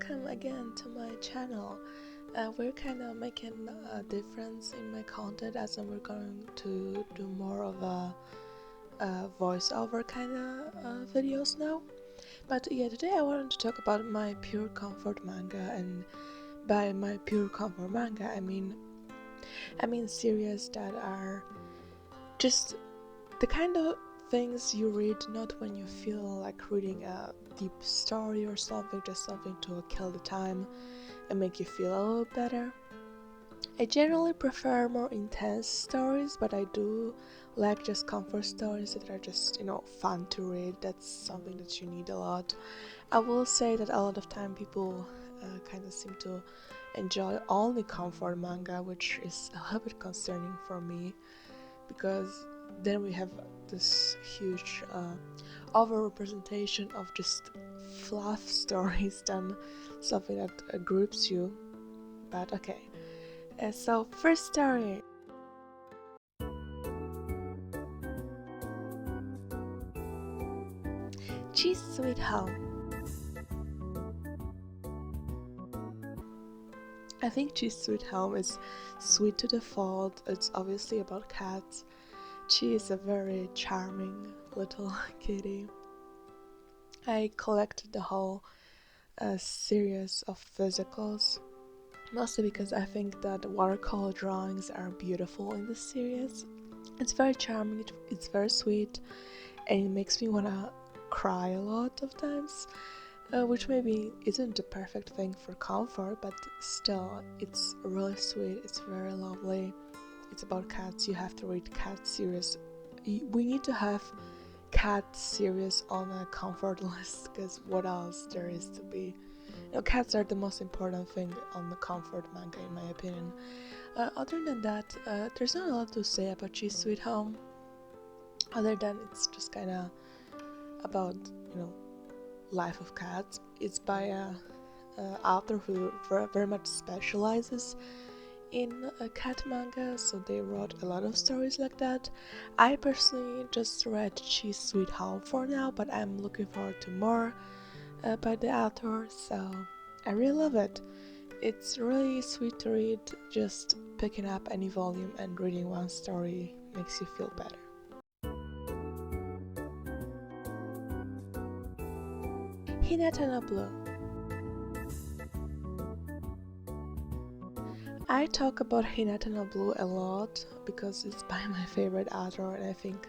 welcome again to my channel. We're kind of making a difference in my content as we're going to do more of a voiceover kind of videos now. But yeah, today I wanted to talk about my pure comfort manga, and by my pure comfort manga, I mean series that are just the kind of things you read not when you feel like reading a deep story or something, just something to kill the time and make you feel a little better. I generally prefer more intense stories, but I do like just comfort stories that are just, fun to read. That's something that you need a lot. I will say that a lot of time people kind of seem to enjoy only comfort manga, which is a little bit concerning for me because then we have this huge overrepresentation of just fluff stories than something that groups you. But okay, so first story. Cheese Sweet Home. I think Cheese Sweet Home is sweet to the fault. It's obviously about cats. She is a very charming little kitty. I collected the whole series of physicals, mostly because I think that watercolor drawings are beautiful in this series. It's very charming, it's very sweet, and it makes me wanna cry a lot of times, which maybe isn't the perfect thing for comfort, but still, it's really sweet, it's very lovely. It's about cats, you have to read cat series. We need to have cat series on a comfort list, because what else there is to be. Cats are the most important thing on the comfort manga in my opinion. Other than that, there's not a lot to say about Cheese Sweet Home, other than it's just kind of about, life of cats. It's by a author who very much specializes in cat manga, so they wrote a lot of stories like that. I personally just read Cheese Sweet Home for now, but I'm looking forward to more by the author, so I really love it. It's really sweet to read. Just picking up any volume and reading one story makes you feel better. Hinata no Blue. I talk about Hinata no Blue a lot because it's by my favorite author, and I think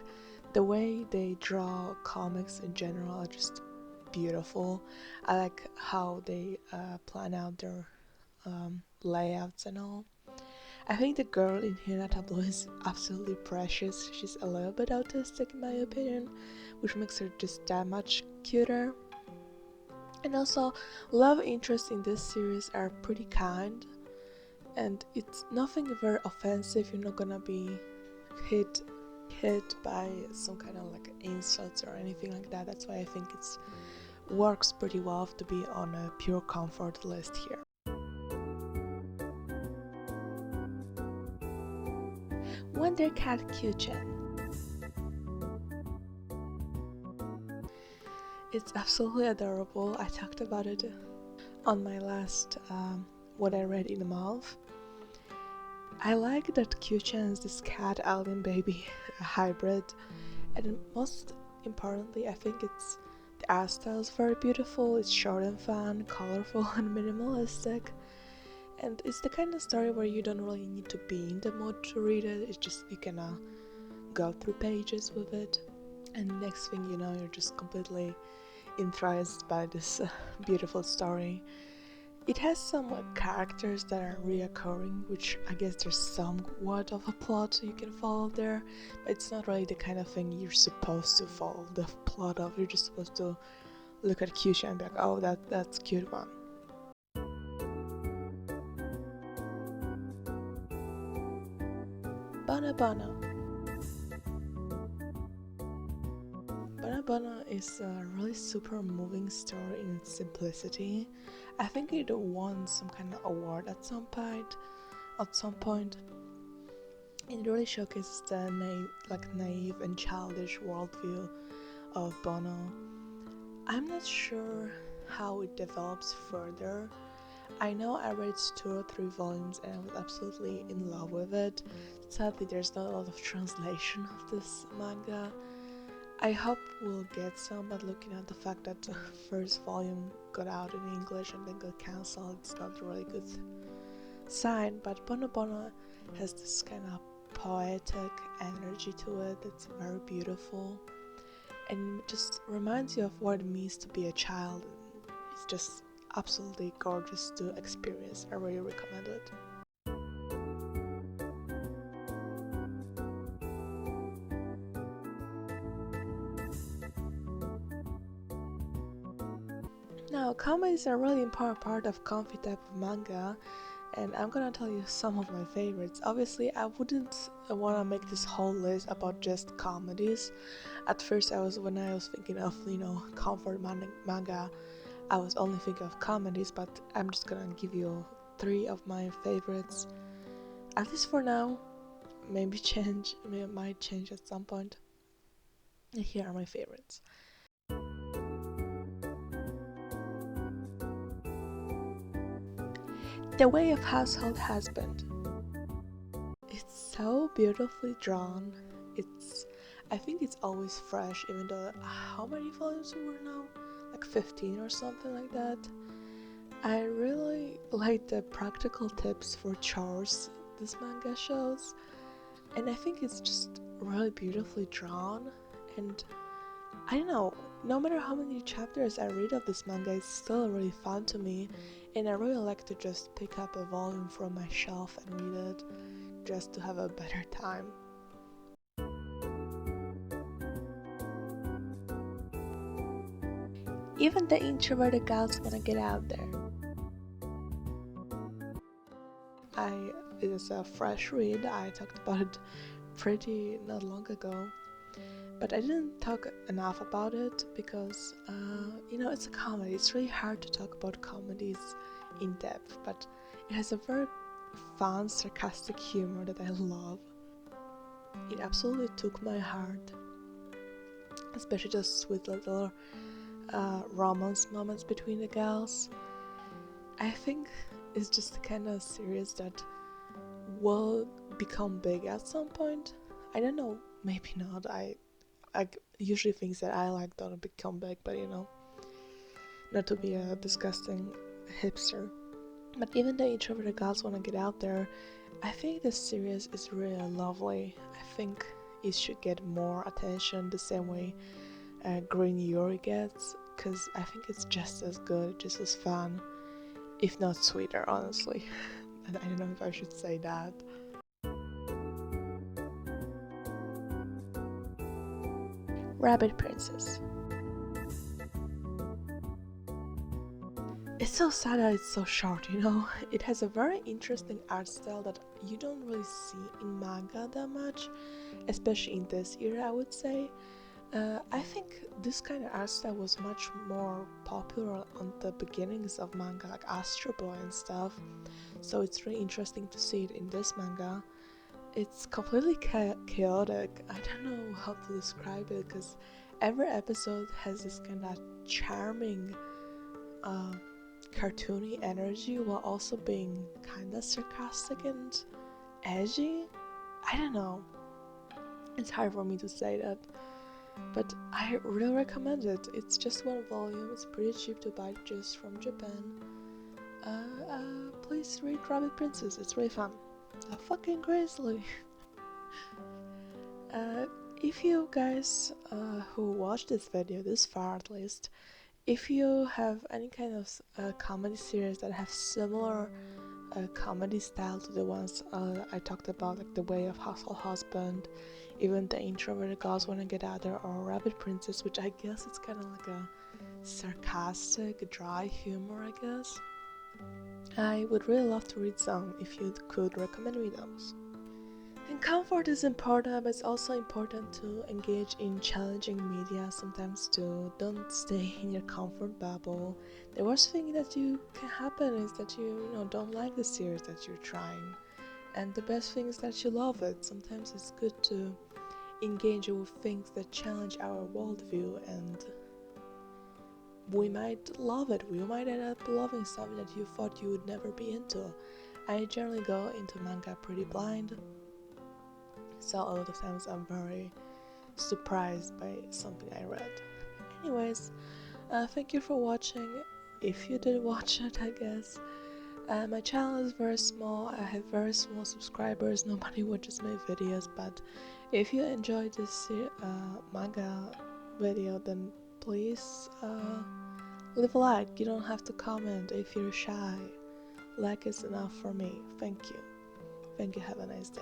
the way they draw comics in general are just beautiful. I like how they plan out their layouts and all. I think the girl in Hinata Blue is absolutely precious. She's a little bit autistic in my opinion, which makes her just that much cuter. And also, love interests in this series are pretty kind, and it's nothing very offensive. You're not gonna be hit hit by some kind of like insults or anything like that. That's why I think it's works pretty well to be on a pure comfort list here. Wonder Cat Kyuchen. It's absolutely adorable. I talked about it on my last What I Read in a Month. I like that Kyuchen is this cat alien baby hybrid, and most importantly, I think the art style is very beautiful. It's short and fun, colorful, and minimalistic. And it's the kind of story where you don't really need to be in the mood to read it. It's just you can go through pages with it, and next thing you know, you're just completely entranced by this beautiful story. It has some characters that are reoccurring, which I guess there's somewhat of a plot you can follow there, but it's not really the kind of thing you're supposed to follow the plot of. You're just supposed to look at Kyusha and be like, oh, that's a cute one. Bana Bana. Bana Bana is a really super moving story in its simplicity. I think it won some kind of award at some point. It really showcases the naive and childish worldview of Bono. I'm not sure how it develops further. I know I read 2 or 3 volumes and I was absolutely in love with it. Sadly, there's not a lot of translation of this manga. I hope we'll get some, but looking at the fact that the first volume got out in English and then got cancelled, it's not a really good sign. But Bono Bono has this kind of poetic energy to it that's very beautiful and it just reminds you of what it means to be a child. It's just absolutely gorgeous to experience. I really recommend it. Now, comedies are a really important part of comfy type of manga, and I'm gonna tell you some of my favorites. Obviously, I wouldn't wanna make this whole list about just comedies. At first, when I was thinking of, comfort manga, I was only thinking of comedies, but I'm just gonna give you 3 of my favorites. At least for now, maybe it might change at some point. And here are my favorites. The Way of Household Husband. It's so beautifully drawn. I think it's always fresh, even though how many volumes were now? Like 15 or something like that. I really like the practical tips for chores this manga shows, and I think it's just really beautifully drawn. And I don't know, no matter how many chapters I read of this manga, it's still really fun to me, and I really like to just pick up a volume from my shelf and read it just to have a better time. Even the introverted gals wanna get out there. It is a fresh read. I talked about it pretty not long ago, but I didn't talk enough about it because it's a comedy. It's really hard to talk about comedies in depth, but it has a very fun, sarcastic humor that I love. It absolutely took my heart, especially those sweet little romance moments between the gals. I think it's just the kind of series that will become big at some point. I don't know, maybe not. I usually things that I like don't become big, but not to be a disgusting hipster. But even the introverted girls want to get out there. I think this series is really lovely. I think it should get more attention the same way Green Yuri gets, because I think it's just as good, just as fun, if not sweeter, honestly. And I don't know if I should say that. Rabbit Princess. It's so sad that it's so short, It has a very interesting art style that you don't really see in manga that much, especially in this era, I would say. I think this kind of art style was much more popular on the beginnings of manga, like Astro Boy and stuff, so it's really interesting to see it in this manga. It's completely chaotic. I don't know how to describe it because every episode has this kind of charming, cartoony energy while also being kind of sarcastic and edgy. I don't know. It's hard for me to say that. But I really recommend it. It's just 1 volume, it's pretty cheap to buy just from Japan. Please read Rabbit Princess, it's really fun. Fucking Grizzly! If you guys who watched this video this far at least, if you have any kind of comedy series that have similar comedy style to the ones I talked about, like The Way of Household Husband, even The Introverted Girls Wanna Get Out There, or Rabbit Princess, which I guess it's kind of like a sarcastic, dry humor, I guess. I would really love to read some if you could recommend me those. And comfort is important, but it's also important to engage in challenging media sometimes too. Don't stay in your comfort bubble. The worst thing that can happen is that you don't like the series that you're trying. And the best thing is that you love it. Sometimes it's good to engage with things that challenge our worldview and we might love it. We might end up loving something that you thought you would never be into. I generally go into manga pretty blind, so a lot of times I'm very surprised by something I read. Anyways, thank you for watching. If you did watch it, I guess. My channel is very small. I have very small subscribers. Nobody watches my videos, but if you enjoyed this manga video, then please leave a like. You don't have to comment if you're shy. Like is enough for me. Thank you. Thank you. Have a nice day.